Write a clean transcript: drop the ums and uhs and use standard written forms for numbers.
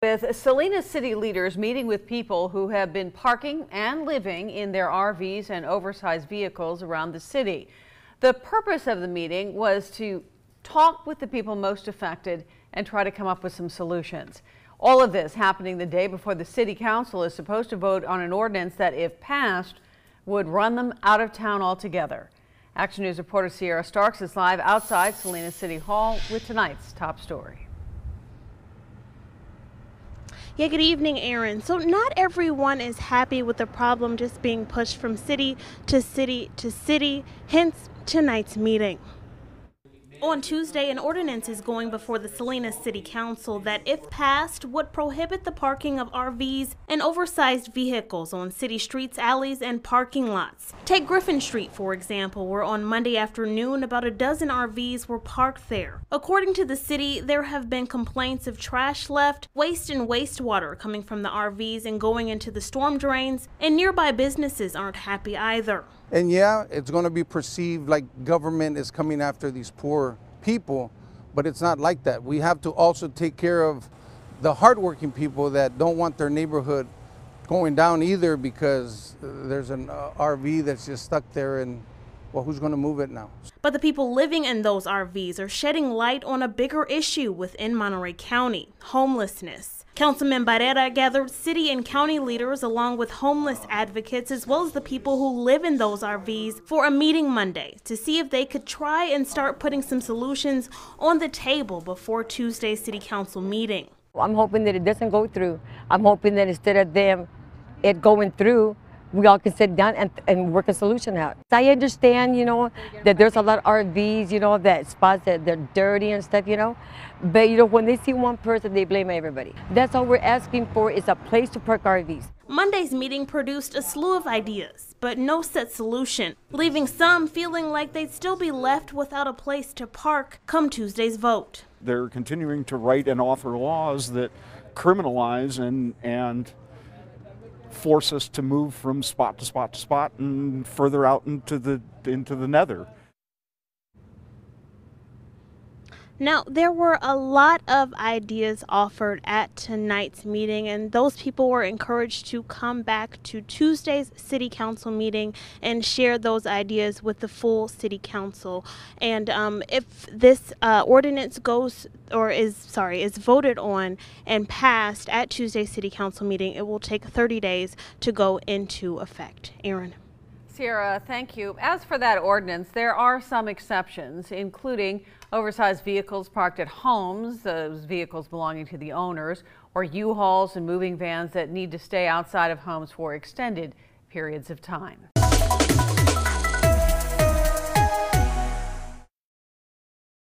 With Salinas City leaders meeting with people who have been parking and living in their RVs and oversized vehicles around the city. The purpose of the meeting was to talk with the people most affected and try to come up with some solutions. All of this happening the day before the city council is supposed to vote on an ordinance that, if passed, would run them out of town altogether. Action News reporter Sierra Starks is live outside Salinas City Hall with tonight's top story. Yeah, good evening, Aaron. So not everyone is happy with the problem just being pushed from city to city to city, hence tonight's meeting. On Tuesday, an ordinance is going before the Salinas City Council that, if passed, would prohibit the parking of RVs and oversized vehicles on city streets, alleys, and parking lots. Take Griffin Street, for example, where on Monday afternoon about a dozen RVs were parked there. According to the city, there have been complaints of trash left, waste and wastewater coming from the RVs and going into the storm drains, and nearby businesses aren't happy either. And yeah, it's going to be perceived like government is coming after these poor people, but it's not like that. We have to also take care of the hardworking people that don't want their neighborhood going down either, because there's an RV that's just stuck there, and well, who's going to move it now? But the people living in those RVs are shedding light on a bigger issue within Monterey County: homelessness. Councilman Barrera gathered city and county leaders along with homeless advocates as well as the people who live in those RVs for a meeting Monday to see if they could try and start putting some solutions on the table before Tuesday's city council meeting. I'm hoping that it doesn't go through. I'm hoping that instead of it going through, we all can sit down and work a solution out. I understand, that there's a lot of RVs, that spots that they're dirty and stuff, But, when they see one person, they blame everybody. That's all we're asking for, is a place to park RVs. Monday's meeting produced a slew of ideas, but no set solution, leaving some feeling like they'd still be left without a place to park come Tuesday's vote. They're continuing to write and author laws that criminalize and force us to move from spot to spot to spot and further out into the nether. Now, there were a lot of ideas offered at tonight's meeting, and those people were encouraged to come back to Tuesday's city council meeting and share those ideas with the full city council. And if this ordinance is voted on and passed at Tuesday's city council meeting, it will take 30 days to go into effect. Aaron. Sierra, thank you. As for that ordinance, there are some exceptions, including oversized vehicles parked at homes, those vehicles belonging to the owners, or U-Hauls and moving vans that need to stay outside of homes for extended periods of time.